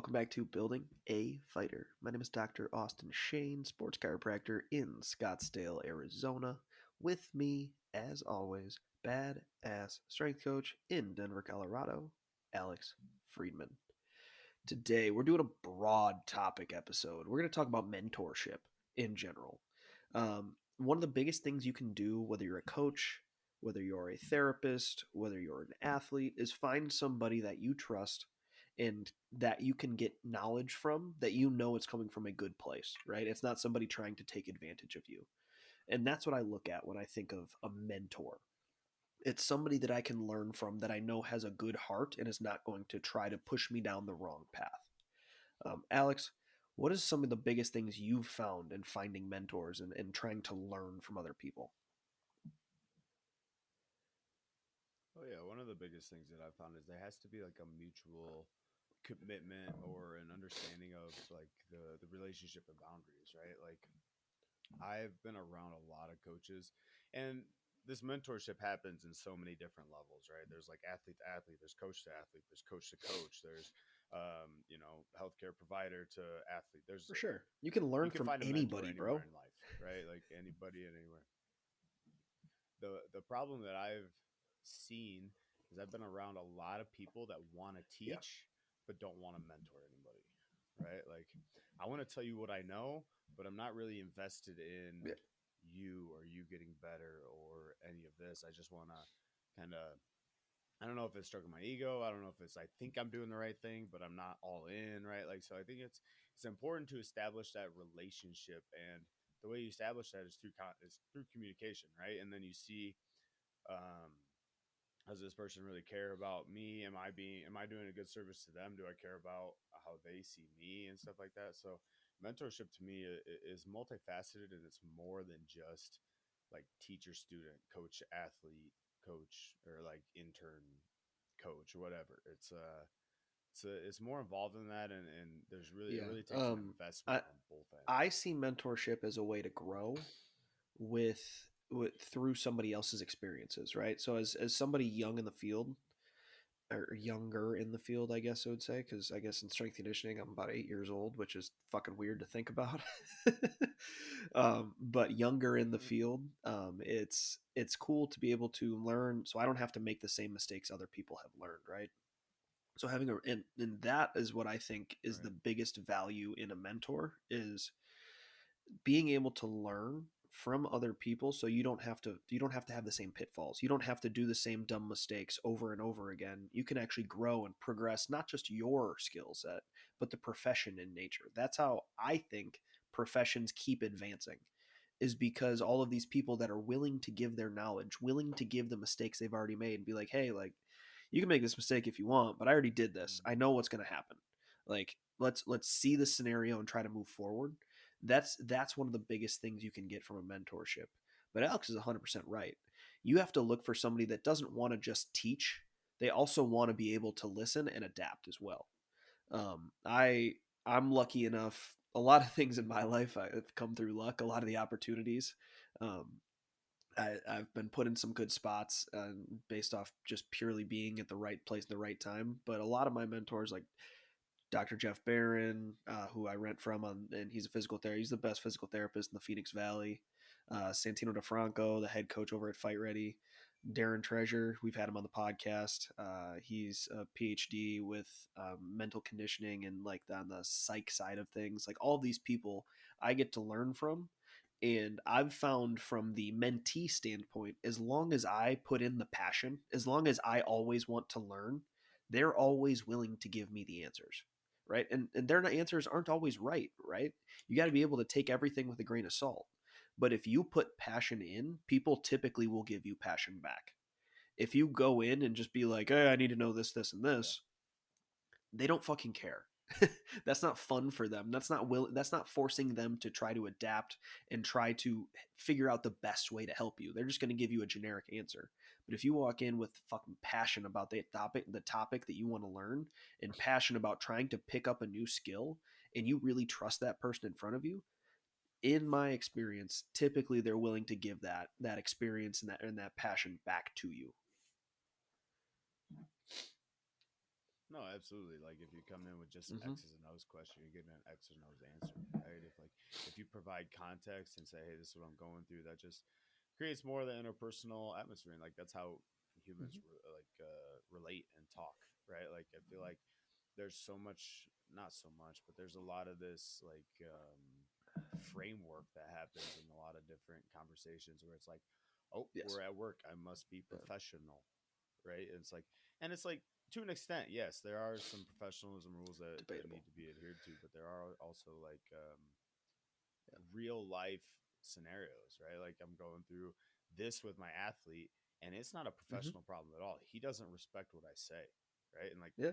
welcome back to Building a Fighter. My name is Dr. Austin Shane, sports chiropractor in Scottsdale, Arizona. With me, as always, badass strength coach in Denver, Colorado, Alex Friedman. Today, we're doing a broad topic episode. We're going to talk about mentorship in general. One of the biggest things you can do, whether you're a coach, whether you're a therapist, whether you're an athlete, is find somebody that you trust and that you can get knowledge from that you know it's coming from a good place, right? It's not somebody trying to take advantage of you. And that's what I look at when I think of a mentor. It's somebody that I can learn from that I know has a good heart and is not going to try to push me down the wrong path. Alex, what is some of the biggest things you've found in finding mentors and trying to learn from other people? Oh yeah, one of the biggest things that I've found is there has to be like a mutual commitment or an understanding of like the relationship and boundaries, right? Like I've been around a lot of coaches and this mentorship happens in so many different levels, right? There's like athlete to athlete, there's coach to athlete, there's coach to coach, there's healthcare provider to athlete. There's For sure. You can learn You can from find a mentor anybody, anywhere bro. in life, right? Like anybody and anywhere. The problem that I've seen is I've been around a lot of people that want to Yeah. teach but don't want to mentor anybody, right? Like I want to tell you what I know, but I'm not really invested in Yeah. you or you getting better or any of this. I just want to kind of I don't know if it's stroking my ego. I don't know if it's I think I'm doing the right thing, but I'm not all in, right? Like so I think it's important to establish that relationship, and the way you establish that is through communication, right? And then you see um, does this person really care about me? Am I doing a good service to them? Do I care about how they see me and stuff like that? So mentorship to me is multifaceted, and it's more than just like teacher student, coach athlete, coach, or like intern coach or whatever. It's more involved than that, and there's really it Yeah. really takes an investment I on both I ends. see mentorship as a way to grow with through somebody else's experiences, right? So as somebody young in the field, or younger in the field, I guess I would say, because I guess in strength conditioning, I'm about 8 years old, which is fucking weird to think about. But younger in the Mm. field, it's cool to be able to learn, so I don't have to make the same mistakes other people have learned, right? So having a and that is what I think is the Right. biggest value in a mentor is being able to learn from other people so you don't have to have the same pitfalls. You don't have to do the same dumb mistakes over and over again. You can actually grow and progress not just your skill set, but the profession in nature. That's how I think professions keep advancing, is because all of these people that are willing to give their knowledge, willing to give the mistakes they've already made and be like, "Hey, like you can make this mistake if you want, but I already did this. Mm. I know what's going to happen. Like let's see the scenario and try to move forward." That's one of the biggest things you can get from a mentorship. But Alex is 100% right. You have to look for somebody that doesn't want to just teach. They also want to be able to listen and adapt as well. I'm lucky enough. A lot of things in my life have come through luck. A lot of the opportunities, um, I've been put in some good spots based off just purely being at the right place at the right time. But a lot of my mentors, like Dr. Jeff Barron, who I rent from, and he's a physical therapist. He's the best physical therapist in the Phoenix Valley. Santino DeFranco, the head coach over at Fight Ready. Darren Treasure, we've had him on the podcast. He's a PhD with mental conditioning and like on the psych side of things. Like all of these people, I get to learn from. And I've found from the mentee standpoint, as long as I put in the passion, as long as I always want to learn, they're always willing to give me the answers, right? And their answers aren't always right, right? You got to be able to take everything with a grain of salt. But if you put passion in, people typically will give you passion back. If you go in and just be like, hey, I need to know this, this, and Yeah. this, they don't fucking care. That's not fun for them. That's not forcing them to try to adapt and try to figure out the best way to help you. They're just going to give you a generic answer. But if you walk in with fucking passion about the topic that you want to learn, and passion about trying to pick up a new skill, and you really trust that person in front of you, in my experience, typically they're willing to give that experience and that passion back to you. No, absolutely. Like if you come in with just an Hmm. X's and O's question, you're getting an X's and O's answer, right? If you provide context and say, "Hey, this is what I'm going through," that just creates more of the interpersonal atmosphere, and like that's how humans Hmm. relate and talk, right? Like I feel like there's so much, not so much, but there's a lot of this framework that happens in a lot of different conversations where it's like, "Oh, Yes. we're at work. I must be Yeah. professional," right? And it's like to an extent, yes, there are some professionalism rules that need Debatable. to be adhered to, but there are also Yeah. real life scenarios, right? Like I'm going through this with my athlete, and it's not a Hmm. professional problem at all. He doesn't respect what I say, right? And like, Yeah.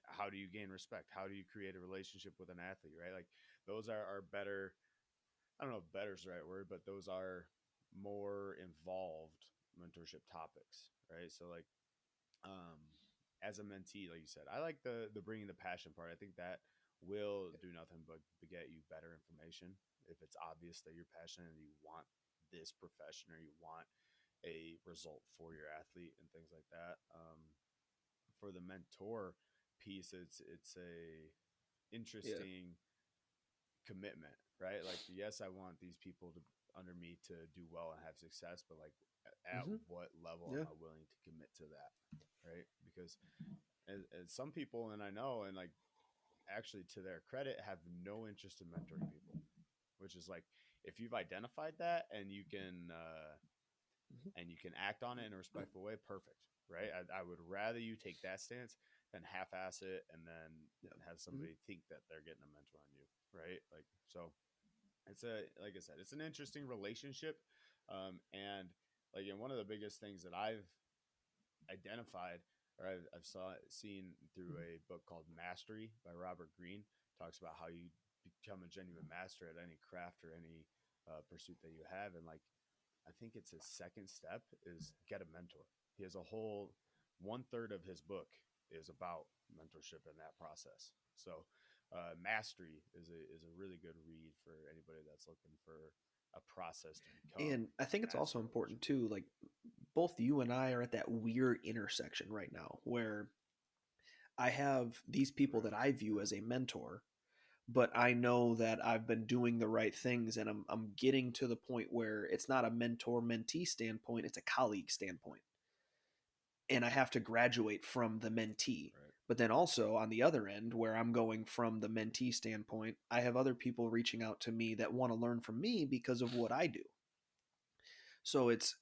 how do you gain respect? How do you create a relationship with an athlete, right? Like, those are better. I don't know if better is the right word, but those are more involved mentorship topics, right? So like um, as a mentee, like you said, I like the bringing the passion part. I think that will do nothing but beget you better information if it's obvious that you're passionate and you want this profession or you want a result for your athlete and things like that. For the mentor piece, it's a Yeah. interesting commitment, right? Like, yes, I want these people to under me to do well and have success, but like, at Hmm. what level am Yeah. I willing to commit to that, right? Because as some people, and I know, and like actually to their credit, have no interest in mentoring people, which is like, if you've identified that Hmm. and you can act on it in a respectful way, perfect, right? I would rather you take that stance than half-ass it and then Yeah. have Hmm. somebody think that they're getting a mentor on you, right? Like, so it's a, like I said, it's an interesting relationship, and like, and one of the biggest things that I've identified or I've seen through a book called Mastery by Robert Greene, talks about how you become a genuine master at any craft or any pursuit that you have. And like, I think it's his second step is get a mentor. He has a whole one third of his book is about mentorship in that process. So Mastery is a really good read for anybody that's looking for a process to become And I think a it's also master of a important relationship. too. Like both you and I are at that weird intersection right now where I have these people that Right. I view as a mentor, but I know that I've been doing the right things and I'm getting to the point where it's not a mentor mentee standpoint, it's a colleague standpoint. And I have to graduate from the mentee. Right. But then also on the other end, where I'm going from the mentee standpoint, I have other people reaching out to me that want to learn from me because of what I do. So it's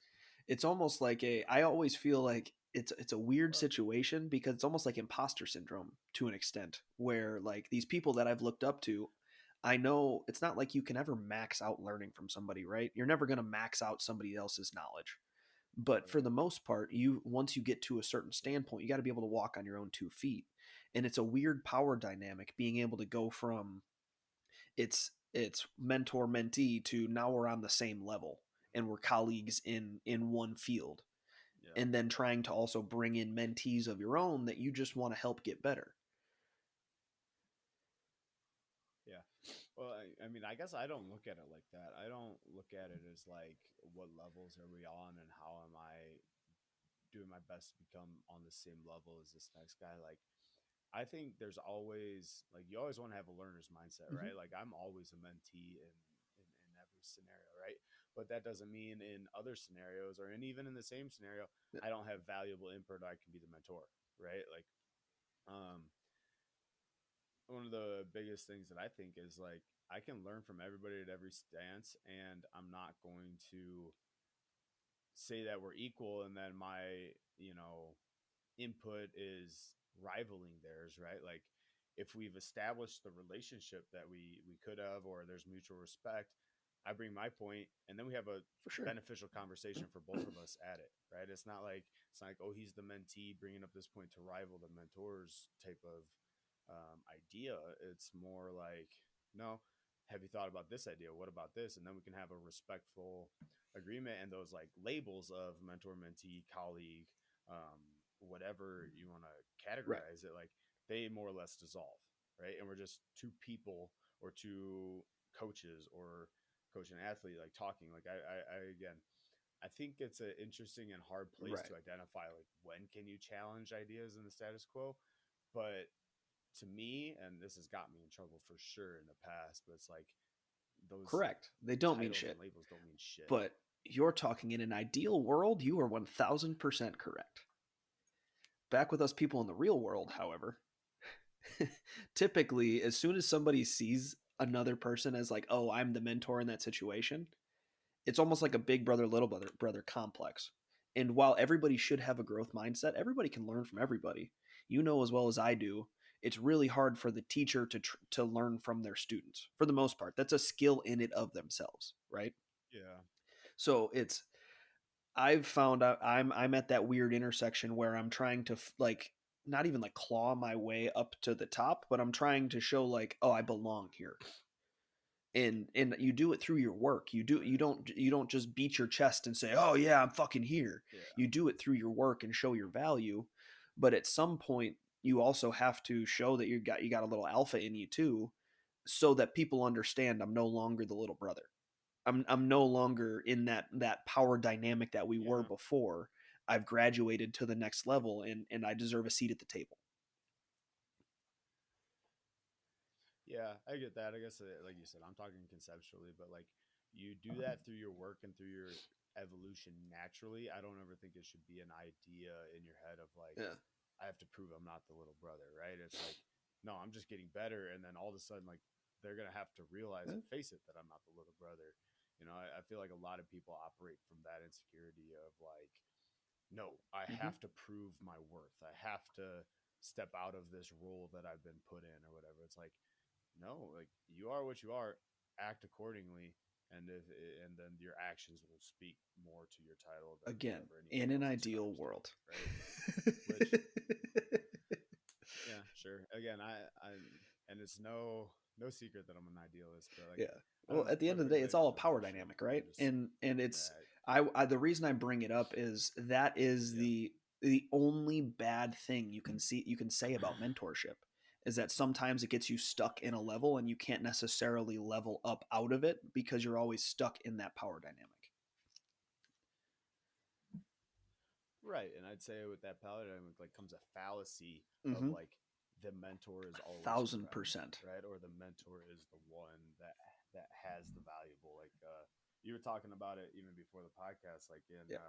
almost like a I always feel like it's a weird Well, situation because it's almost like imposter syndrome to an extent where like these people that I've looked up to, I know it's not like you can ever max out learning from somebody, right? You're never going to max out somebody else's knowledge. But for right. the most part, you once you get to a certain standpoint, you got to be able to walk on your own 2 feet. And it's a weird power dynamic being able to go from it's mentor mentee to now we're on the same level and we're colleagues in one field, Yeah. and then trying to also bring in mentees of your own that you just want to help get better. Yeah. Well, I mean, I guess I don't look at it like that. I don't look at it as like, what levels are we on and how am I doing my best to become on the same level as this next guy? Like, I think there's always, like, you always want to have a learner's mindset, Hmm. right? Like, I'm always a mentee in every scenario, right? But that doesn't mean in other scenarios or in even in the same scenario, Yeah, I don't have valuable input. I can be the mentor, right? Like, um, one of the biggest things that I think is like, I can learn from everybody at every stance, and I'm not going to say that we're equal and then my, you know, input is rivaling theirs, right? Like, if we've established the relationship that we could have, or there's mutual respect, I bring my point, and then we have a for sure. beneficial conversation for both of us at it, right? It's not like, oh, he's the mentee bringing up this point to rival the mentors type of idea. It's more like, no, have you thought about this idea? What about this? And then we can have a respectful agreement, and those like labels of mentor, mentee, colleague, whatever you want to Right. categorize it, like, they more or less dissolve, right? And we're just two people or two coaches or coach and athlete, like, talking. Like, I again, I think it's an interesting and hard place Right. to identify, like, when can you challenge ideas in the status quo, But to me, and this has got me in trouble for sure in the past, but it's like those Correct. They don't mean titles and shit. labels don't mean shit. But you're talking in an ideal world, you are 1000% correct. Back with us people in the real world, however, typically, as soon as somebody sees another person as like, oh, I'm the mentor in that situation, it's almost like a big brother, little brother complex. And while everybody should have a growth mindset, everybody can learn from everybody. You know as well as I do, it's really hard for the teacher to learn from their students for the most part. That's a skill in it of themselves, right? Yeah. So it's I've found out I'm at that weird intersection where I'm trying to like not even like claw my way up to the top, but I'm trying to show like, oh, I belong here. And you do it through your work. Right. You don't just beat your chest and say, "Oh yeah, I'm fucking here." Yeah. You do it through your work and show your value. But at some point you also have to show that you got a little alpha in you too, so that people understand I'm no longer the little brother. I'm no longer in that power dynamic that we were Yeah. before. I've graduated to the next level and I deserve a seat at the table. Yeah, I get that. I guess, like you said, I'm talking conceptually, but like you do that through your work and through your evolution naturally. I don't ever think it should be an idea in your head of like, Yeah. I have to prove I'm not the little brother, right? It's like, no, I'm just getting better. And then all of a sudden, like, they're going to have to realize Yeah. and face it that I'm not the little brother. I feel like a lot of people operate from that insecurity of like, no, I Mm-hmm. have to prove my worth. I have to step out of this role that I've been put in or whatever. It's like, no, like you are what you are, act accordingly, and then your actions will speak more to your title than Again, whatever in anybody an else ideal ascribes to you, world. right? Which, yeah, sure. Again, I and it's no secret that I'm an idealist, but like Yeah. I don't Well, know. at the end Quite of the day, frankly, it's I all just a don't give power a shit. dynamic, I'm right? just And it's that. I the reason I bring it up is that is Yep. the only bad thing you can say about mentorship is that sometimes it gets you stuck in a level and you can't necessarily level up out of it because you're always stuck in that power dynamic. Right, and I'd say with that paradigm, like comes a fallacy of Mm-hmm. like the mentor is always Thousand correct, percent. right? Or the mentor is the one that has the valuable. Like you were talking about it even before the podcast, like in Yeah.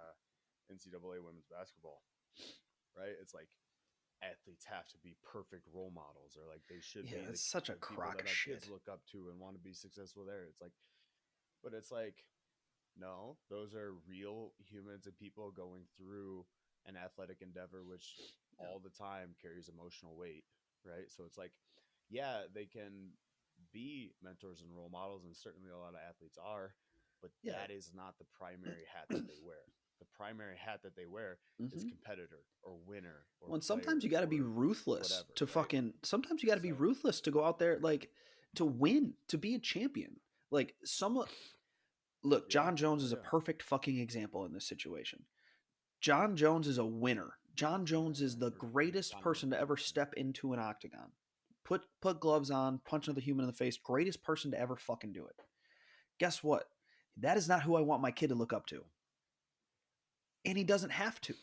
NCAA women's basketball, right? It's like athletes have to be perfect role models, or like they should Yeah, be that's such a the people crock that of our kids shit. look up to and want to be successful there. It's like, but it's like no, those are real humans and people going through an athletic endeavor, which Yeah. all the time carries emotional weight, right? So it's like, yeah, they can be mentors and role models, and certainly a lot of athletes are, but Yeah. that is not the primary hat that they wear. The primary hat that they wear is Mm-hmm. competitor or winner or Well, and sometimes you player got to be or ruthless whatever, to right? fucking. Sometimes you got to be So, ruthless to go out there, like to win, to be a champion. Like some look, yeah, John Jones oh is a yeah, perfect fucking example in this situation. John Jones is a winner. John Jones is the or greatest Johnny person to Mnemonic, ever yeah. step into an octagon. Put gloves on, punch another human in the face. Greatest person to ever fucking do it. Guess what? That is not who I want my kid to look up to. Yeah. And he doesn't have to,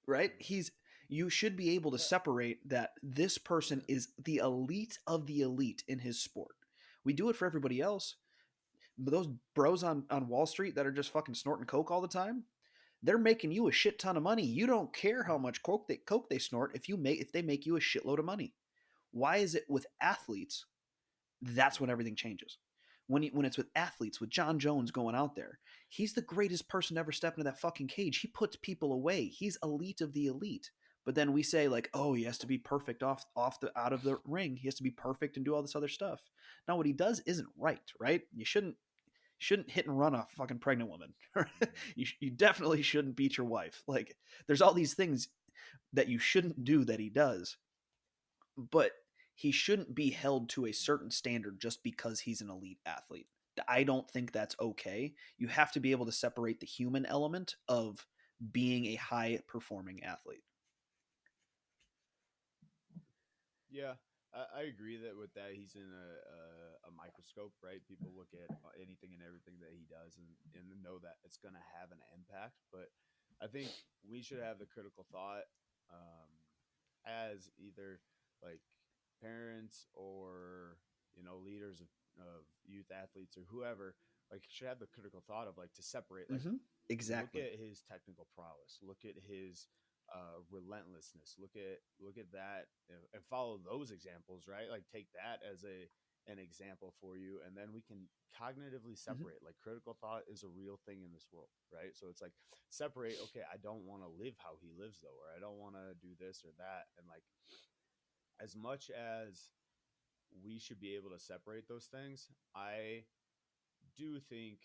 right? Yeah. He's you should be able to Yeah. separate that this person Right. is the elite of the elite in his sport. We do it for everybody else. But those bros on Wall Street that are just fucking snorting coke all the time, they're making you a shit ton of money. You don't care how much coke they snort if they make you a shitload of money. Why is it with athletes that's when Yeah. everything changes? When it's with athletes, with John Jones going out there, he's the greatest person to ever step into that fucking cage. He puts people away. He's elite of the elite. But then we say like, oh, he has to be perfect off the out of the ring. He has to be perfect and do all this other stuff. Now, what he does isn't right, right? You shouldn't hit and run a fucking pregnant woman. Mhm. You definitely shouldn't beat your wife. Like, there's all these things that you shouldn't do that he does, but he shouldn't be held to a certain standard just because he's an elite athlete. I don't think that's okay. You have to be able to separate the human element of being a high performing athlete. Yeah, I agree that with that he's in a microscope, right? People look at anything and everything that he does and know that it's going to have an impact. But I think we should have the critical thought as either like parents or leaders of youth athletes or whoever, like should have the critical thought of like to separate, like Hmm. look Exactly. at his technical prowess, look at his relentlessness, look at that, and follow those examples, right? Like take that as an example for you, and then we can cognitively Hmm. separate. Like critical thought is a real thing in this world, right? So it's like separate. Okay, I don't want to live how he lives though, or I don't want to do this or that, and like as much as we should be able to separate those things, I do think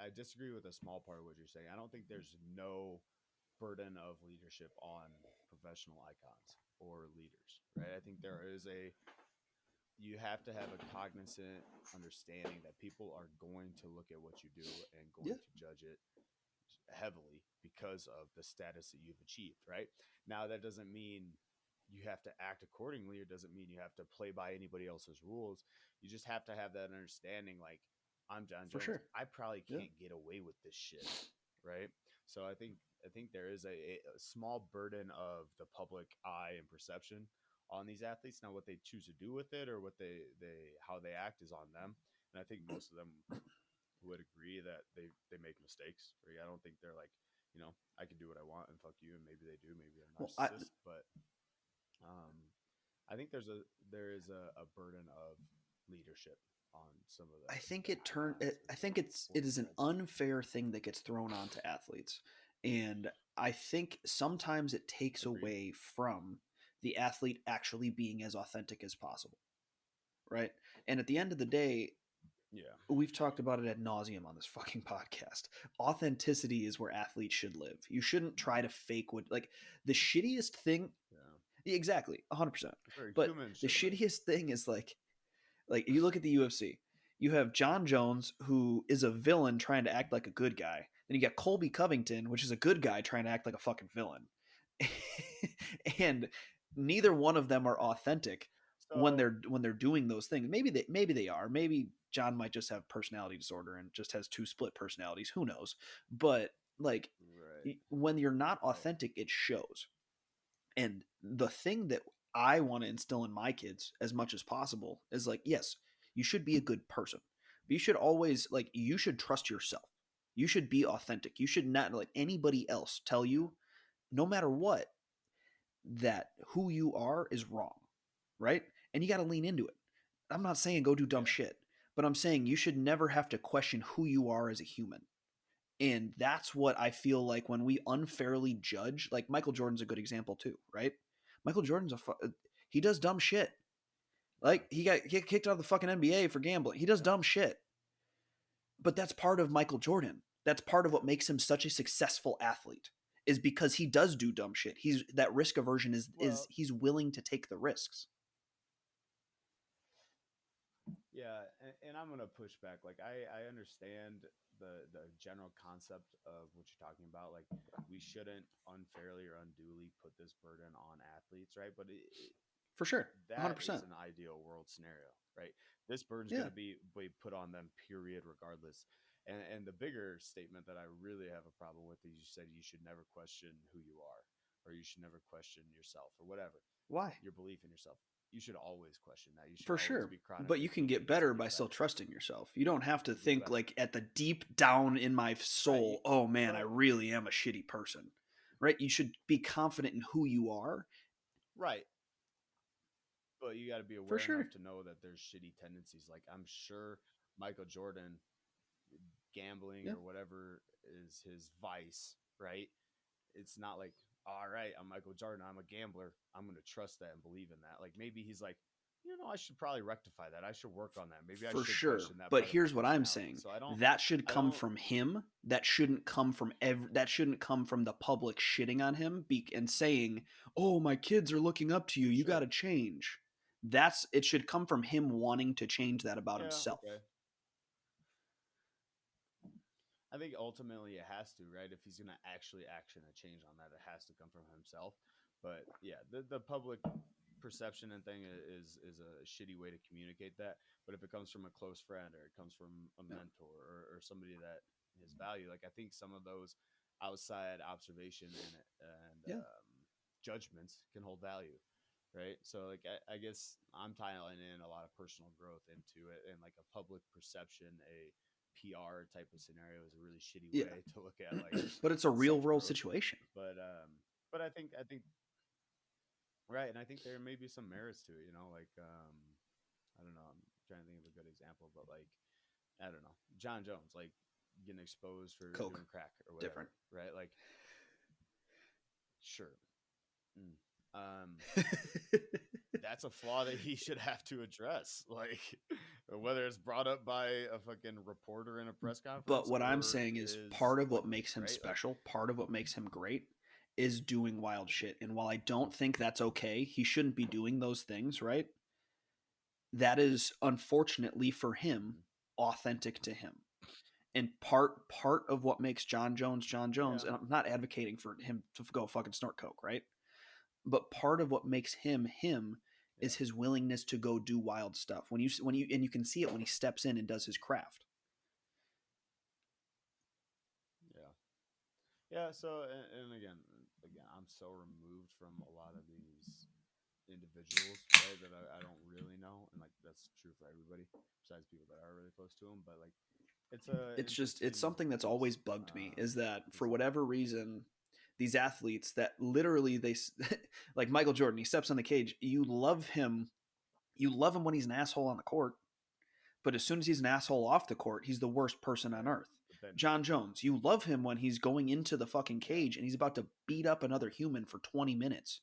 I disagree with a small part of what you're saying. I don't think there's no burden of leadership on professional icons or leaders, right? I think there is you have to have a cognizant understanding that people are going to look at what you do and Yeah, going to judge it heavily because of the status that you've achieved, right? Now, that doesn't mean you have to act accordingly, or doesn't mean you have to play by anybody else's rules. You just have to have that understanding like, I'm John for Jones. sure. I probably Yeah. can't get away with this shit, right? So I think there is a small burden of the public eye and perception on these athletes. Now, what they choose to do with it or what they how they act is on them. And I think most of them would agree that they make mistakes. Right? I don't think they're like, I can do what I want and fuck you, and maybe they do. Maybe they're Well, narcissists, but um, I think there is a burden of leadership on some of I think the icons I and think it is an figureheads. unfair thing that gets thrown onto athletes, and I think sometimes it takes Agreed. away from the athlete actually being as authentic as possible, right? And at the end of the day, Yeah. we've talked about it ad nauseum on this fucking podcast. Authenticity is where athletes should live. You shouldn't try to fake what, like, the shittiest thing. Yeah. Exactly, 100%. Where But humans the should live. shittiest thing is like you look at the UFC, you have John Jones, who is a villain trying to act like a good guy. Then you got Colby Covington, which is a good guy trying to act like a fucking villain. And neither one of them are authentic So when they're doing those things. Maybe they are. Maybe John might just have personality disorder and just has two split personalities. Who knows? But like right, when you're not right. authentic, it shows. And the thing that I want to instill in my kids as much as possible is like, yes, you should be a good person. But you should always like you should trust yourself. You should be authentic. You should not let anybody else tell you, no matter what, that who you are is wrong. Right? And you got to lean into it. I'm not saying go do dumb Yeah. shit, but I'm saying you should never have to question who you are as a human. And that's what I feel like when we unfairly judge, like Michael Jordan's a good example too, right? Michael Jordan's he does dumb shit. Yeah. Like he got kicked out of the fucking NBA for gambling. He does Yeah. dumb shit. But that's part of Michael Jordan. That's part of what makes him such a successful athlete is because he does do dumb shit. He's that risk aversion is Well, he's willing to take the risks. yeah, and I'm gonna push back. Like I understand the general concept of what you're talking about. Like we shouldn't unfairly or unduly put this burden on athletes, right? But For sure. that is 100%. an ideal world scenario, right? This burden's Yeah. gonna be put on them, period, regardless. And the bigger statement that I really have a problem with is you said you should never question who you are, or you should never question yourself, or whatever Why? your belief in yourself. You should always question that. You should For always sure. be But you chronically can get thinking to better get by still better, trusting yourself. You don't have to to get think better. like at the deep down in my Right. soul, oh man, I But really am a shitty person. Right? You should be confident in who you are. right. But you got to be For aware sure. enough to know that there's shitty tendencies. Like I'm sure Michael Jordan gambling Yeah. or whatever is his vice, right? It's not like, all right, I'm Michael Jordan, I'm a gambler, I'm going to trust that and believe in that. Like maybe he's like, I should probably rectify that. I should work on that. Maybe I For should sure. question that But part of my here's what I'm personality. saying. So I don't, That should I come don't, from him. That shouldn't come from that shouldn't come from the public shitting on him and saying, "Oh, my kids are looking up to you. for You got sure. to change." It should come from him wanting to change that about Yeah. himself. Okay. I think ultimately it has to, right? If he's going to actually action a change on that, it has to come from himself. But yeah, the public perception and thing is a shitty way to communicate that. But if it comes from a close friend or it comes from a Yeah. mentor or somebody that his value, like I think some of those outside observation and Yeah. judgments can hold value. right? So like I guess I'm tying in a lot of personal growth into it, and like a public perception, a PR type of scenario is a really shitty Yeah. way to look at like But it's a real self world growth. situation. But I think right, and I think there may be some merits to it. You know, like I don't know. I'm trying to think of a good example, but like I don't know, John Jones, like getting exposed for Coke, doing crack or different. whatever, right? Like sure. Mm. Um, that's a flaw that he should have to address. Like whether it's brought up by a fucking reporter in a press But conference what I'm or saying is his part of what wife, makes him right? Like, special, part of what makes him great is doing wild shit. And while I don't think that's okay, he shouldn't be doing those things, right? That is unfortunately for him mm, authentic to him. And part of what makes John Jones, yeah, and I'm not advocating for him to go fucking snort coke, right? But part of what makes him him yeah, is his willingness to go do wild stuff. And you can see it when he steps in and does his craft. yeah, yeah. So and again, I'm so removed from a lot of these individuals, right? That I don't really know, and like that's true for everybody, besides people that are really close to them. But like, it's a It's interesting something that's always piece. bugged me is that for Because whatever reason these athletes that literally like Michael Jordan, he steps on the cage, you love him when he's an asshole on the court, but as soon as he's an asshole off the court, he's the worst person on right, earth. but then John Jones, you love him when he's going into the fucking yeah, cage and he's about to beat up another human for 20 minutes,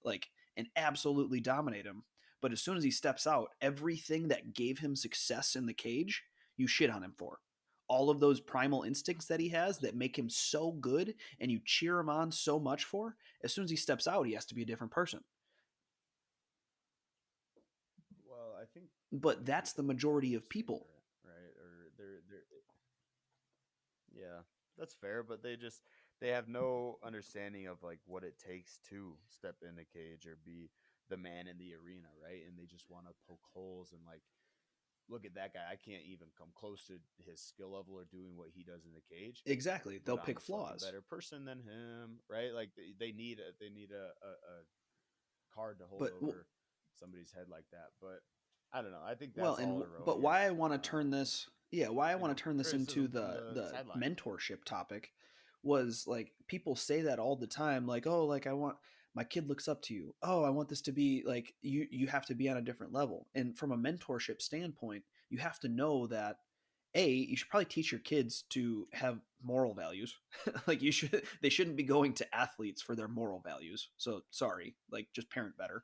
like, and absolutely dominate him. But as soon as he steps out, everything that gave him success in the cage, you shit on him for. All of those primal instincts that he has that make him so good and you cheer him on so much for, as soon as he steps out, he has to be a different person. well, I But think that's the people are majority of just people. ignorant, right? Or they're yeah, that's fair, but they have no understanding of like what it takes to step in a cage or be the man in the arena, right? And they just want to poke holes and like look at that guy. I can't even come close to his skill level or doing what he does in the cage, Exactly. They'll but I'm pick a fucking flaws. better person than him, right? Like they need a card to hold But over somebody's head like that. But I don't know. I think well, that's all and but why I erroneous. want to turn this, yeah, why I And want to turn this into criticism from the the sidelines. mentorship topic was like people say that all the time, like, oh, like I want my kid looks up to you. Oh, I want this to be like you have to be on a different level. And from a mentorship standpoint, you have to know that you should probably teach your kids to have moral values. Like they shouldn't be going to athletes for their moral values. So sorry, like just parent better.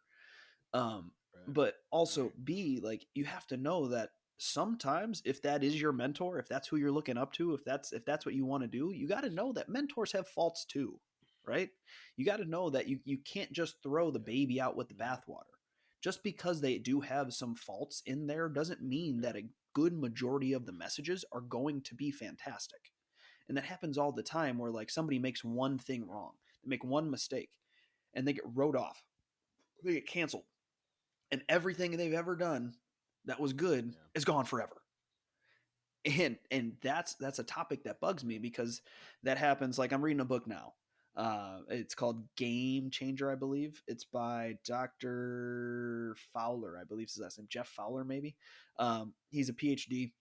um Right. but also Right. B, like you have to know that sometimes if that is your mentor, if that's who you're looking up to, if that's what you want to do, you got to know that mentors have faults too, right? You got to know that you can't just throw the Yeah. baby out with the Hmm. bathwater. Just because they do have some faults in there doesn't mean Yeah. that a good majority of the messages are going to be fantastic. And that happens all the time where like somebody makes one thing wrong, they make one mistake, and they get wrote off, they get canceled, and everything they've ever done that was good Yeah. is gone forever. And that's a topic that bugs me because that happens. Like I'm reading a book now. It's called Game Changer, I believe. It's by Dr. Fowler, I believe is his last name, Jeff Fowler, maybe. He's a PhD.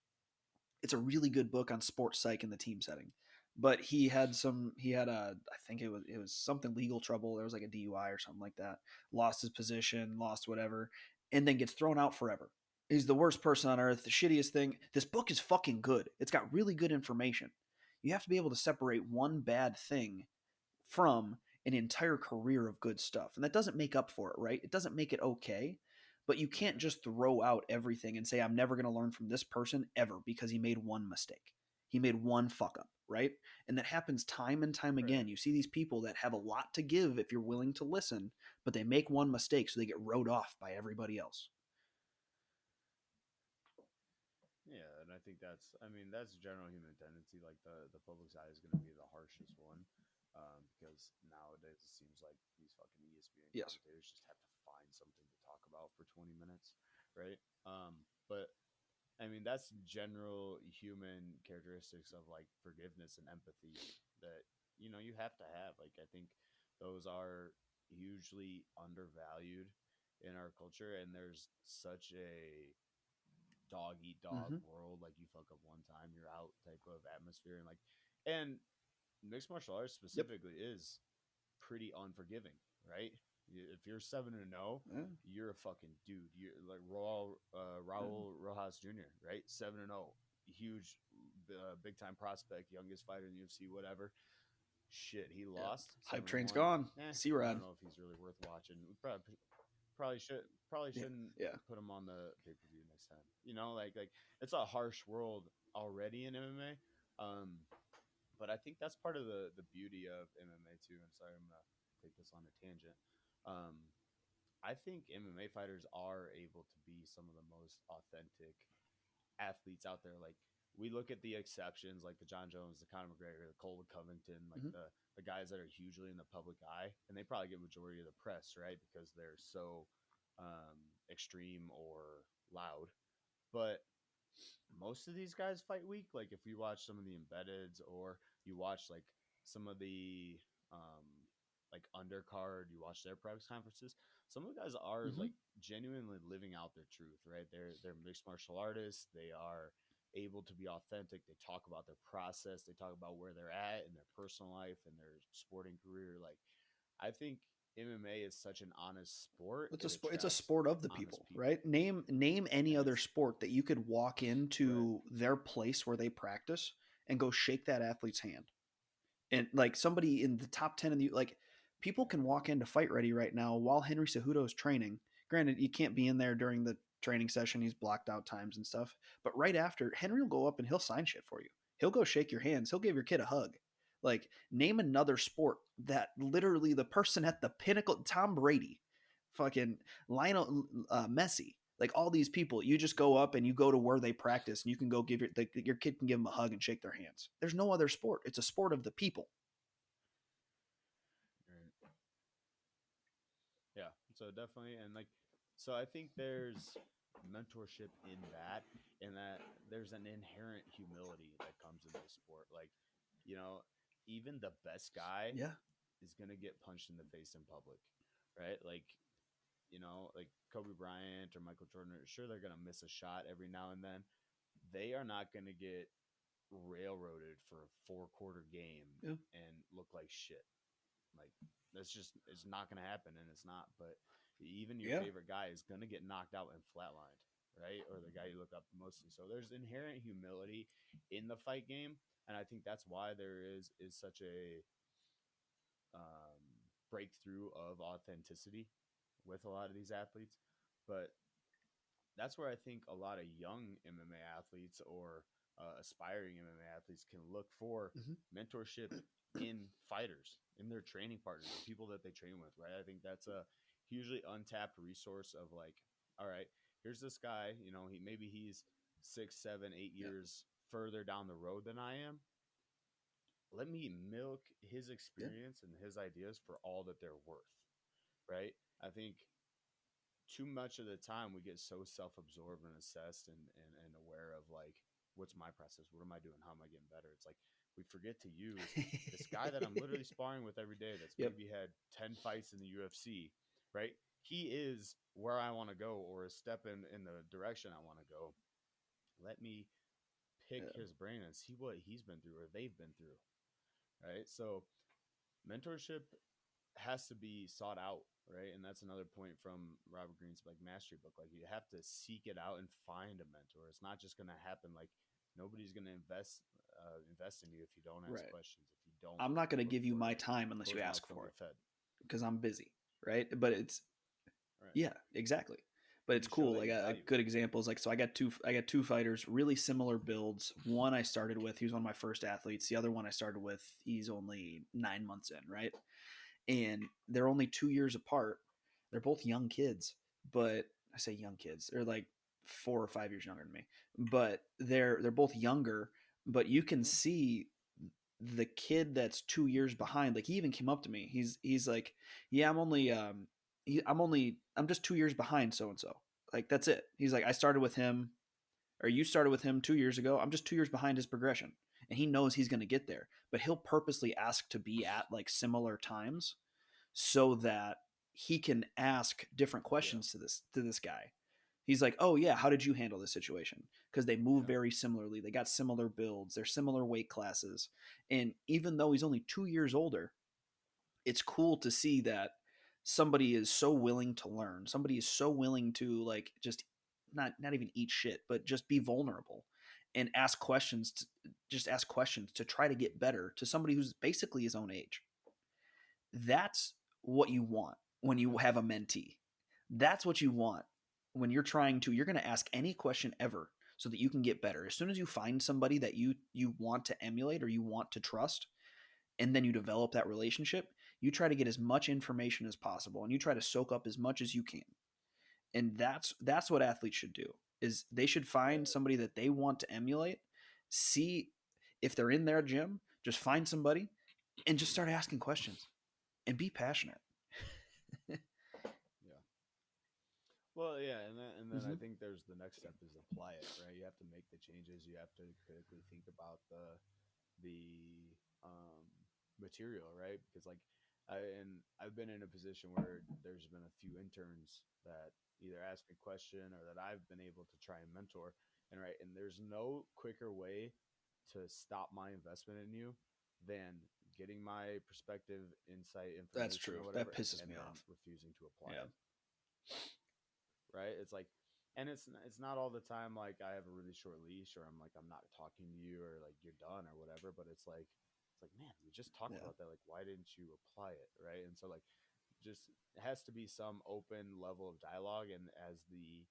It's a really good book on sports psych in the team setting. But he had a, I think it was something legal trouble. There was like a DUI or something like that. Lost his position, lost whatever, and then gets thrown out forever. He's the worst person on earth, the shittiest thing. This book is fucking good. It's got really good information. You have to be able to separate one bad thing from an entire career of good stuff. And that doesn't make up for it, right? It doesn't make it okay. But you can't Yeah. just throw out everything and say, I'm never going to learn from this person ever because he made one mistake. He made one fuck up, right? And that happens time and time Right. again. You see these people that have a lot to give if you're willing to listen, but they make one mistake, so they get rode off by everybody else. Yeah, and I think I mean, that's a general human tendency. Like the public's eye is going to be the harshest one, because nowadays it seems like these fucking ESPN Yes. commentators just have to find something to talk about for 20 minutes, right? But I mean, that's general human characteristics of like forgiveness and empathy that you have to have. Like, I think those are hugely undervalued in our culture, and there's such a dog eat dog Mm-hmm. world. Like you fuck up one time, you're out type of atmosphere, and like, and mixed martial arts Yep. specifically is pretty unforgiving, right? If you're 7-0, Yeah. you're a fucking dude. You're like Yeah. Raul Rojas Jr., right? 7-0, huge, big time prospect, youngest fighter in the UFC, whatever. Shit, he Yeah. lost Hype seven and train's one. gone. C I don't Rod. know if he's really worth watching. We probably Yeah. shouldn't Yeah. put him on the pay per view next time. Like it's a harsh world already in MMA. But I think that's part of the beauty of MMA too. And sorry, I'm gonna take this on a tangent. Um, I think MMA fighters are able to be some of the most authentic athletes out there. Like we look at the exceptions, like the John Jones, the Conor McGregor, the Colby Covington, like Mm-hmm. the guys that are hugely in the public eye, and they probably get majority of the press, right? Because they're so extreme or loud. But most of these guys fight weak. Like if you watch some of the embeddeds, or you watch like some of the um like undercard, you watch their press conferences, some of the guys are Mm-hmm. like genuinely living out their truth, right? They're mixed martial artists. They are able to be authentic. They talk about their process. They talk about where they're at in their personal life and their sporting career. Like I think MMA is such an honest sport. It's a It sport. It's a attracts sport of the honest people, people. right? Name any And other it's sport that you could walk right. into their place where they practice and go shake that athlete's hand, and like somebody in the top 10 in the like people can walk into Fight Ready right now while Henry Cejudo is training. Granted, you can't be in there during the training session, he's blocked out times and stuff, but right after, Henry will go up and he'll sign shit for you. He'll go shake your hands, he'll give your kid a hug. Like, name another sport that literally the person at the pinnacle, Tom Brady, fucking Lionel Messi, like all these people, you just go up and you go to where they practice and you can go give your kid can give them a hug and shake their hands. There's no other sport. It's a sport of the people. Right. Yeah. So definitely, and like, so I think there's mentorship in that there's an inherent humility that comes in this sport. Like, you know, even the best guy Yeah. is gonna get punched in the face in public, right? Like, like Kobe Bryant or Michael Jordan, sure they're gonna miss a shot every now and then. They are not gonna get railroaded for a 4 quarter game Yeah. and look like shit. Like it's not going to happen, and it's not. But even your Yeah. favorite guy is going to get knocked out and flatlined, right? Or the guy you look up mostly. So there's inherent humility in the fight game, and I think that's why there is such a breakthrough of authenticity with a lot of these athletes. But that's where I think a lot of young MMA athletes or aspiring MMA athletes can look for Mm-hmm. mentorship in fighters, in their training partners, the people that they train with, right? I think that's a hugely untapped resource of like, all right, here's this guy, he's 6, 7, 8 Yeah. years further down the road than I am. Let me milk his Yeah. experience and his ideas for all that they're worth, right? I think too much of the time we get so self-absorbed and assessed and aware of like what's my process, what am I doing, how am I getting better. It's like we forget to use this guy that I'm literally sparring with every day that's Yep. maybe had 10 fights in the UFC, right? He is where I want to go, or a step in the direction I want to go. Let me pick Yeah. his brain and see what he's been through or they've been through, right? So mentorship has to be sought out, right? And that's another point from Robert Greene's like mastery book. Like you have to seek it out and find a mentor. It's not just going to happen. Like nobody's going to invest in you if you don't ask Right. questions, if you don't I'm not going to look give you for my it. time unless you Closed mouths ask don't for it get fed. because I'm busy. Right. But it's, Right. yeah, exactly. But And it's you show cool. that Like you a value good it. example is like, so I got two fighters, really similar builds. One I started with, he was one of my first athletes. The other one I started with, he's only 9 months in. Right. And they're only 2 years apart. They're both young kids, but I say young kids. They're like 4 or 5 years younger than me, but they're both younger. But you can Mm-hmm. see the kid that's 2 years behind. Like he even came up to me. He's like, yeah, I'm just 2 years behind so and so. Like that's it. He's like, I started with him, or you started with him 2 years ago. I'm just 2 years behind his progression, and he knows he's going to get there. But he'll purposely ask to be at like similar times so that he can ask different Yeah. questions to this guy. He's like, "Oh yeah, how did you handle this situation?" Because they move Yeah. very similarly. They got similar builds. They're similar weight classes. And even though he's only 2 years older, it's cool to see that somebody is so willing to learn. Somebody is so willing to like just not even eat shit, but just be vulnerable and ask questions. Just ask questions to try to get better to somebody who's basically his own age. That's what you want when you have a mentee. That's what you want when you're going to ask any question ever so that you can get better. As soon as you find somebody that you want to emulate or you want to trust, and then you develop that relationship, you try to get as much information as possible and you try to soak up as much as you can. And that's what athletes should do. Is they should find Right. somebody that they want to emulate, see if they're in their gym, just find somebody and just start asking questions and be passionate. Yeah. Well, yeah, and then I Mm-hmm. think there's the next step is apply it, right? You have to make the changes. You have to critically think about the material, right? Because like I've been in a position where there's been a few interns that either ask me a question or that I've been able to try and mentor, and right, and there's no quicker way to stop my investment in you than getting my perspective, insight, That's information, true. or That whatever, pisses and me then off. refusing to apply Yeah. it, right? It's like, and it's not all the time like I have a really short leash or I'm like I'm not talking to you or like you're done or whatever, but it's like man, we just talked Yeah. about that. Like, why didn't you apply it, right? And so like, just it has to be some open level of dialogue, and as the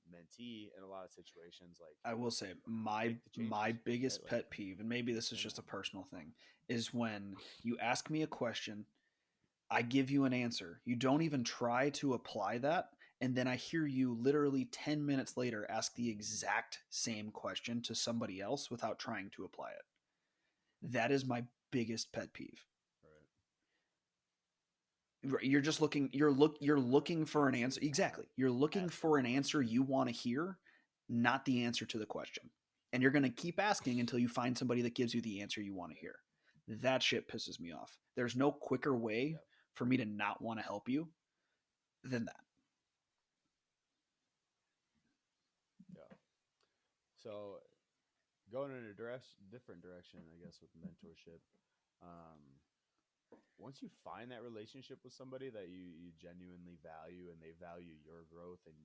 mentee in a lot of situations, like I will say my make the my changes, right? biggest Like pet peeve, and maybe this is in just a that, personal thing, is when you ask me a question, I give you an answer. You don't even try to apply that, and then I hear you literally 10 minutes later ask the exact same question to somebody else without trying to apply it. That is my biggest pet peeve. right? You're just looking you're looking for an answer. Exactly. You're looking Asking for the an answer question, you want to hear, not the answer to the question. And you're going to keep asking until you find somebody that gives you the answer you want to hear. That shit pisses me off. There's no quicker way yeah, for me to not want to help you than that. yeah. So going in a different direction, I guess, with mentorship. Um, Once you find that relationship with somebody that you genuinely value and they value your growth and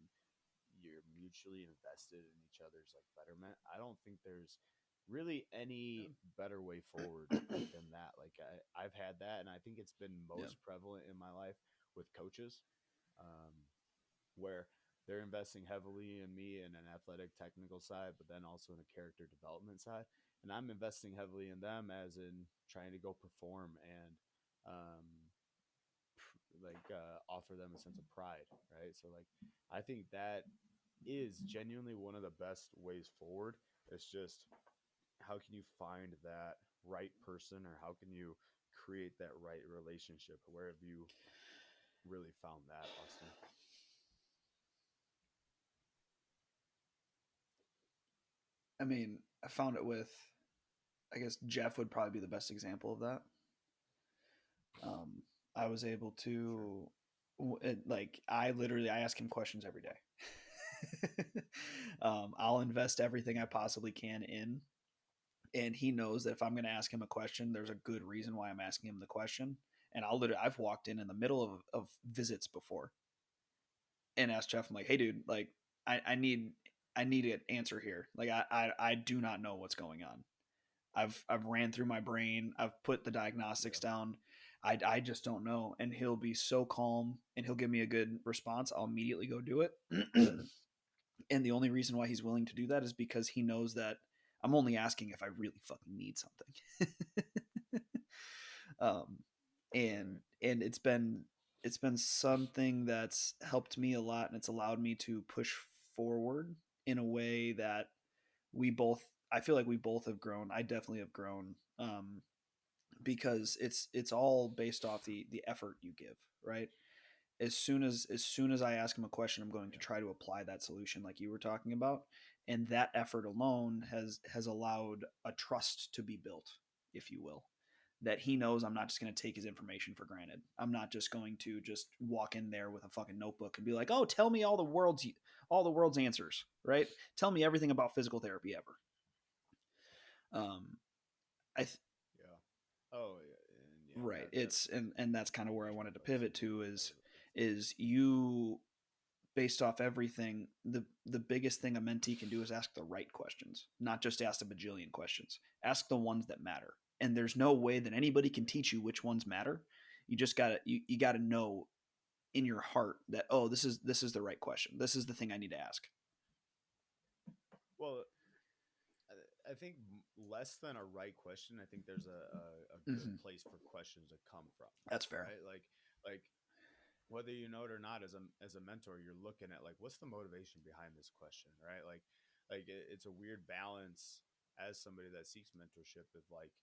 you're mutually invested in each other's like betterment, I don't think there's really any better way forward than that. Like I've had that, and I think it's been Yeah. most prevalent in my life with coaches, um, where they're investing heavily in me in an athletic technical side, but then also in a character development side. And I'm investing heavily in them as in trying to go perform and offer them a sense of pride, right? So like I think that is genuinely one of the best ways forward. It's just how can you find that right person or how can you create that right relationship? Where have you really found that, Austin? I mean, I found it with, I guess Jeff would probably be the best example of that. Um, I was able Sure. to, like, I ask him questions every day. I'll invest everything I possibly can in, and he knows that if I'm going to ask him a question, there's a good reason why I'm asking him the question. And I've walked in the middle of visits before and asked Jeff, I'm like, hey, dude, like, I need I need an answer here. Like, I do not know what's going on. I've ran through my brain. I've put the diagnostics Yeah. down. I just don't know. And he'll be so calm and he'll give me a good response. I'll immediately go do it. And the only reason why he's willing to do that is because he knows that I'm only asking if I really fucking need something. um, and Right. it's been something that's helped me a lot, and it's allowed me to push forward in a way that we both. I feel like we both have grown. I definitely have grown. Because it's all based off the effort you give, right? As soon as I ask him a question, I'm going to Yeah. try to apply that solution like you were talking about, and that effort alone has allowed a trust to be built, if you will. that he knows I'm not just going to take his information for granted. I'm not just going to just walk in there with a fucking notebook and be like, "Oh, tell me all the world's answers, right? Tell me everything about physical therapy ever." Um, I th- Yeah. Oh yeah, and yeah, right. It's that's and that's kind of where I huge wanted to advice. pivot to That was a big thing. is you based off everything, the biggest thing a mentee can do is ask the right questions, not just ask a bajillion questions. Ask the ones that matter. And there's no way that anybody can teach you which ones matter. You just gotta you gotta know in your heart that, oh, this is the right question. This is the thing I need to ask. Well, I think less than a right question. I think there's a good Mm-hmm. place for questions to come from, That's fair. right? Like whether you know it or not, as a mentor, you're looking at like what's the motivation behind this question, right? It's a weird balance as somebody that seeks mentorship of like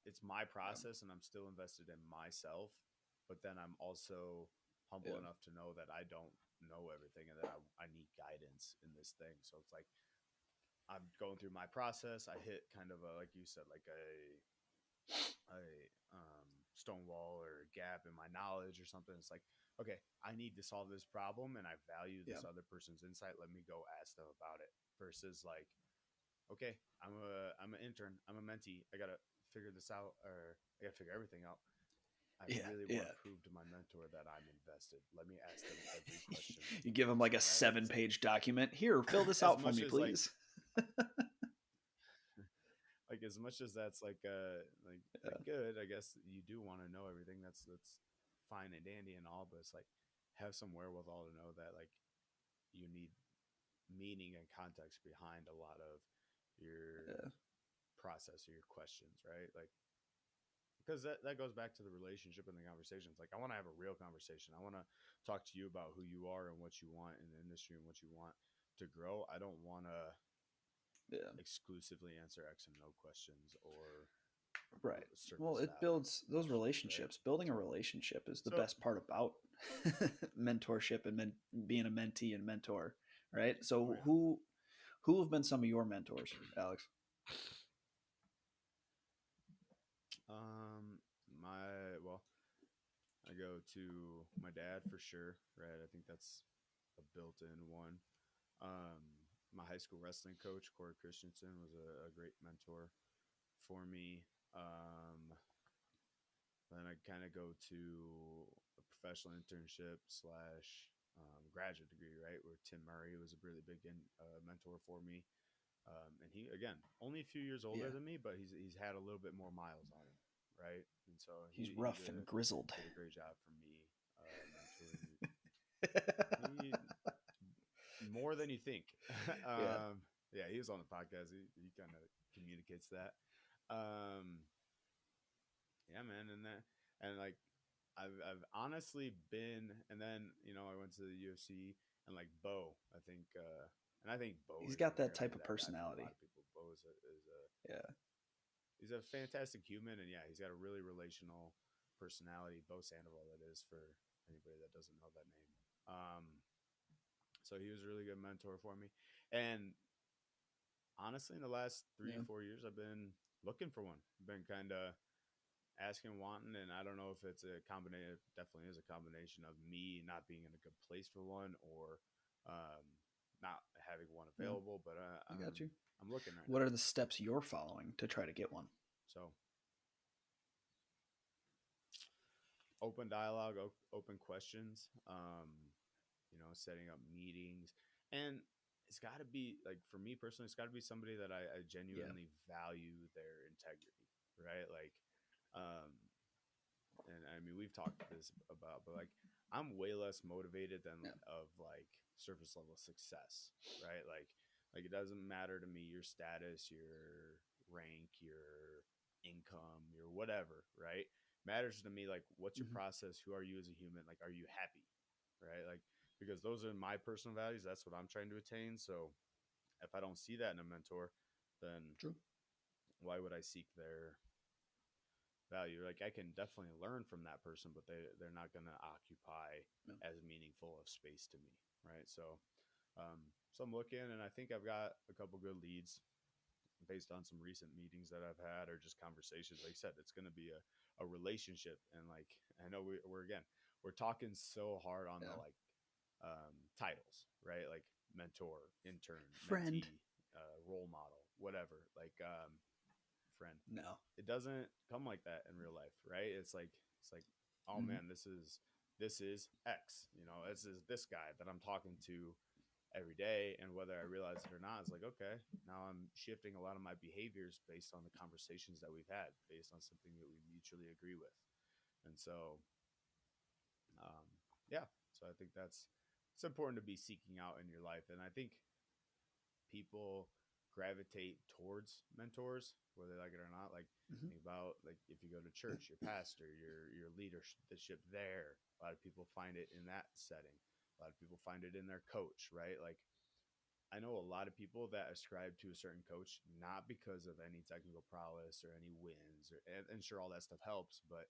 it's my Yeah. process and I'm still invested in myself, but then I'm also humble Yeah. enough to know that I don't know everything and that I need guidance in this thing. So it's like I'm going through my process. I hit kind of a, like you said, like a stone wall or a gap in my knowledge or something. It's like, okay, I need to solve this problem and I value Yeah. this other person's insight. Let me go ask them about it versus like, okay, I'm an intern. I'm a mentee. I got to figure this out or I got to figure everything out. I Yeah. really want Yeah. to prove to my mentor that I'm invested. Let me ask them every question that's You under give them the like a sun, right? Like it's like 7-page document. Here, fill this as out for much me, as like please. like as much as that's like good, I guess you do want to know everything. That's fine and dandy and all, but it's like have some wherewithal to know that like you need meaning and context behind a lot of your Yeah. process or your questions, right? Like because that goes back to the relationship and the conversations. Like I want to have a real conversation. I want to talk to you about who you are and what you want in the industry and what you want to grow. I don't want to Yeah. exclusively answer X and no questions or Right. Well, surface it value builds those questions, right? relationships. Building a So, relationship is the so best part about mentorship and being a mentee and mentor, right? oh So yeah. who have been some of your mentors, Alex? Um, well, I go to my dad for sure, right? I think that's a built-in one. My high school wrestling coach, Corey Christensen, was a great mentor for me. Then I kind of go to a professional internship slash graduate degree, right? Where Tim Murray was a really big mentor for me. And he, again, only a few years older Yeah, than me, but he's had a little bit more miles on him, right? And so he's he rough and grizzled. did a great job for me mentoring me more than you think. Yeah, Yeah, he was on the podcast. He kind of communicates that. Um, yeah, man, and like I've honestly been, and then I went to the UFC and like Bo. I think Bo he's is got that going to type be of that guy for a lot personality. of people. Bo is a Yeah, he's a fantastic human, and yeah, he's got a really relational personality. Bo Sandoval, that is for anybody that doesn't know that name. So he was a really good mentor for me, and honestly, in the last three yeah. 4 years, I've been looking for one. Been kind of asking, wanting, and I don't know if it's a combination. It definitely is a combination of me not being in a good place for one, or um, not having one No, available. But I got you. I'm looking right What now. are the steps you're following to try to get one? So open dialogue, open questions. Setting up meetings, and it's got to be like for me personally, it's got to be somebody that I Yeah, genuinely value their integrity, right? Like, um, and I mean we've talked this about, but like I'm way less motivated than yeah. of like surface level success, right? Like it doesn't matter to me your status, your rank, your income, your whatever, right? Matters to me like what's your Hmm. process, who are you as a human, like are you happy, right? Like because those are my personal values, that's what I'm trying to attain. So if I don't see that in a mentor, then True. why would I seek their value? Like I can definitely learn from that person, but they're not going to occupy Yeah. as meaningful of space to me, right? So I'm looking, and I think I've got a couple good leads. based on some recent meetings that I've had or just conversations. Like I said, it's going to be a relationship. And like, I know we're again, we're talking so hard on the Yeah. like titles, right? Like mentor, intern, Friend. mentee, role model, whatever. Like friend. No. It doesn't come like that in real life, right? It's like, oh Hmm. man, this is X. You know, this is this guy that I'm talking to every day, and whether I realize it or not, it's like, okay, now I'm shifting a lot of my behaviors based on the conversations that we've had, based on something that we mutually agree with. And so um, yeah, so I think that's it's important to be seeking out in your life. And I think people gravitate towards mentors, whether they like it or not. Like Hmm. think about like if you go to church, your pastor, your leadership there. A lot of people find it in that setting. A lot of people find it in their coach, right? Like I know a lot of people that ascribe to a certain coach not because of any technical prowess or any wins, and sure all that stuff helps, but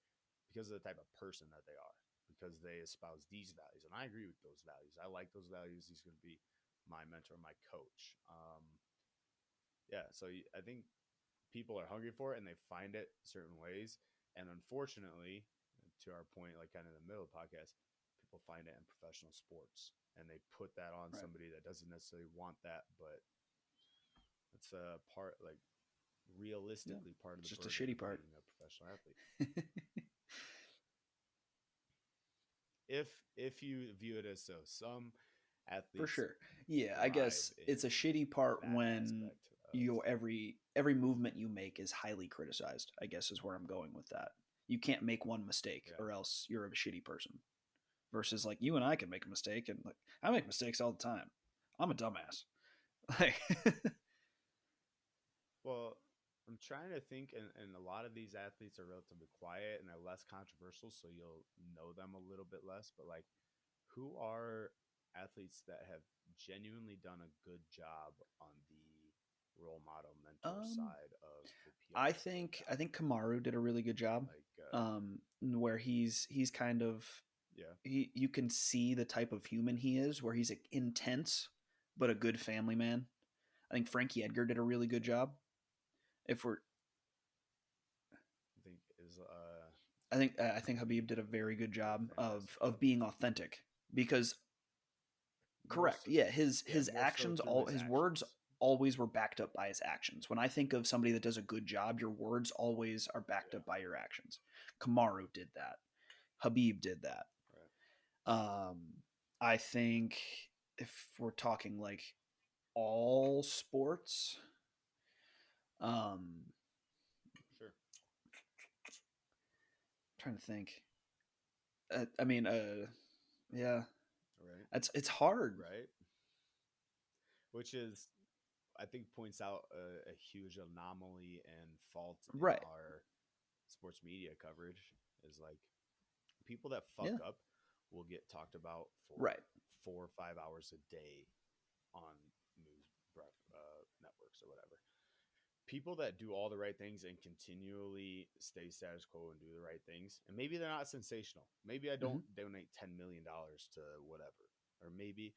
because of the type of person that they are, because they espouse these values, and I agree with those values. I like those values. He's going to be my mentor, my coach. Yeah, so I think people are hungry for it and they find it certain ways, and unfortunately, to our point, like kind of in the middle of the podcast, people find it in professional sports and they put that on Right. somebody that doesn't necessarily want that, but it's a part like Yeah. realistically part of It's the just a burden shitty of part. being a professional athlete. If if you view it as so, some For athletes sure. Yeah, I thrive guess it's a in shitty part that when aspect of your every movement you make is highly criticized. I guess is where I'm going with that. You can't make one mistake yeah. or else you're a shitty person. Versus like you and I can make a mistake and like I make mistakes all the time. I'm a dumbass. Like Well, I'm trying to think, and a lot of these athletes are relatively quiet and they're less controversial, so you'll know them a little bit less. But like, who are athletes that have genuinely done a good job on the role model mentor um side of the PR I breakdown? think Kamaru did a really good job. Like, Where he's kind of yeah, he you can see the type of human he is where he's intense but a good family man. I think Frankie Edgar did a really good yeah. job. If we're I think is I think Habib did a very good did a job fantastic of job. being authentic because More correct. so, Yeah, yeah, his more so actions through all his his words actions. always were backed up by his actions. When I think of somebody that does a good job, your words always are backed Yeah, up by your actions. Kamaru did that. Habib did that. right. I think if we're talking like all sports, um, Sure. trying to think. Yeah, Right. it's hard. Right. Which is I think points out a huge anomaly and fault in Right. our sports media coverage is like people that fuck Yeah. up will get talked about Right. for 4 or 5 hours a day on news networks or whatever. People that do all the right things and continually stay status quo and do the right things, and maybe they're not sensational. Maybe I Hmm. don't donate $10 million to whatever, or maybe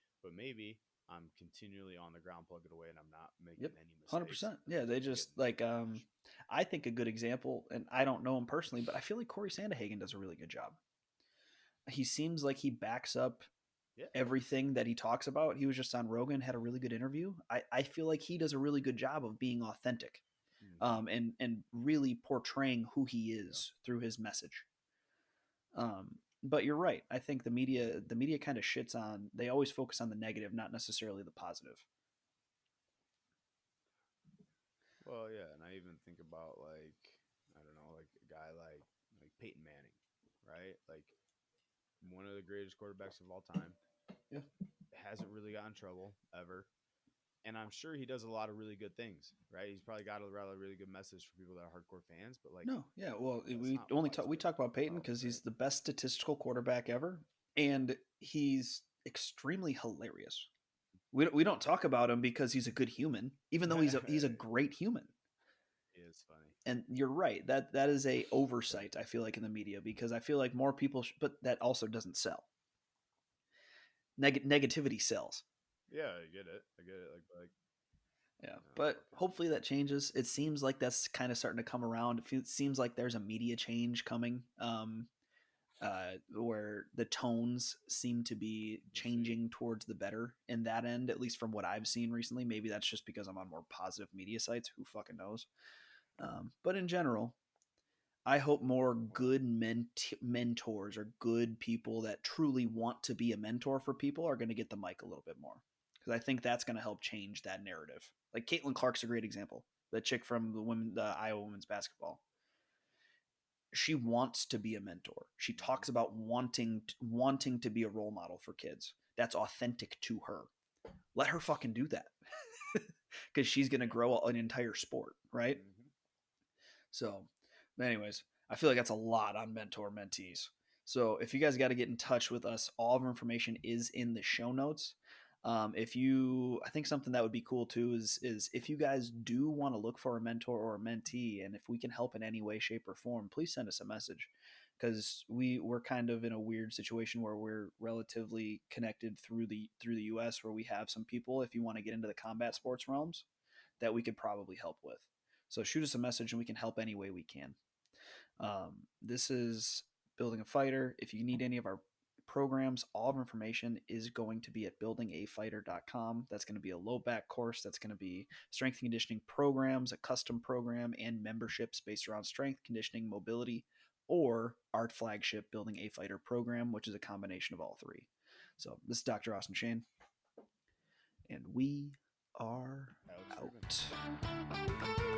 I'm continually on the ground plugging away and I'm not Yep. making any mistakes, 100%. and Yeah, those they people get just like backlash. I think a good example, and I don't know him personally, but I feel like Corey Sandahagen does a really good job. He seems like he backs up Yeah. everything that he talks about. He was just on Rogan, had a really good interview. I feel like he does a really good job of being authentic, Mm, and really portraying who he yeah. is through his message. But you're right. I think the media kind of shits on. They always focus on the negative, not necessarily the positive. Well, yeah, and I even think about like I don't know, like a guy like Peyton Manning, right? Like one of the greatest quarterbacks of all time, Yeah. hasn't really gotten in trouble ever. And I'm sure he does a lot of really good things, right? He's probably got a rather really good message for people that are hardcore fans, but like No, yeah. Well, that's we not only talk we widespread talk about Peyton knowledge, because he's right? the best statistical quarterback ever, and he's extremely hilarious. We don't talk about him because he's a good human, even though he's a great human. He is funny. And you're right that is a Yeah. oversight. I feel like in the media because I feel like more people, but that also doesn't sell. Negativity sells. Yeah, I get it. I get it. Like Yeah, Fuck but is hopefully that changes. It seems like that's kind of starting to come around. It seems like there's a media change coming, where the tones seem to be we'll see. changing towards the better in that end, at least from what I've seen recently. Maybe that's just because I'm on more positive media sites. Who fucking knows? But in general, I hope more Well, good mentors or good people that truly want to be a mentor for people are going to get the mic a little bit more, because I think that's going to help change that narrative. Like Caitlin Clark's a great example. The chick from the Iowa women's basketball. She wants to be a mentor. She hmm talks about wanting to be a role model for kids. That's authentic to her. Let her fucking do that, because she's going to yeah. grow an entire sport, right? hmm So, but anyways, I feel like that's a lot on mentor mentees. So if you guys got to get in touch with us, all of our information is in the show notes. If you, I think something that would be cool too is if you guys do want to look for a mentor or a mentee, and if we can help in any way, shape, or form, please send us a message, because we're kind of in a weird situation where we're relatively connected through the U.S., where we have some people. If you want to get into the combat sports realms, that we could probably help with. So shoot us a message and we can help any way we can. This is Building a Fighter. If you need any of our programs, all of our information is going to be at buildingafighter.com. That's going to be a low back course. That's going to be strength and conditioning programs, a custom program, and memberships based around strength, conditioning, mobility, or our flagship Building a Fighter program, which is a combination of all three. So this is Dr. Austin Shane, and we are Alex Friedman. out.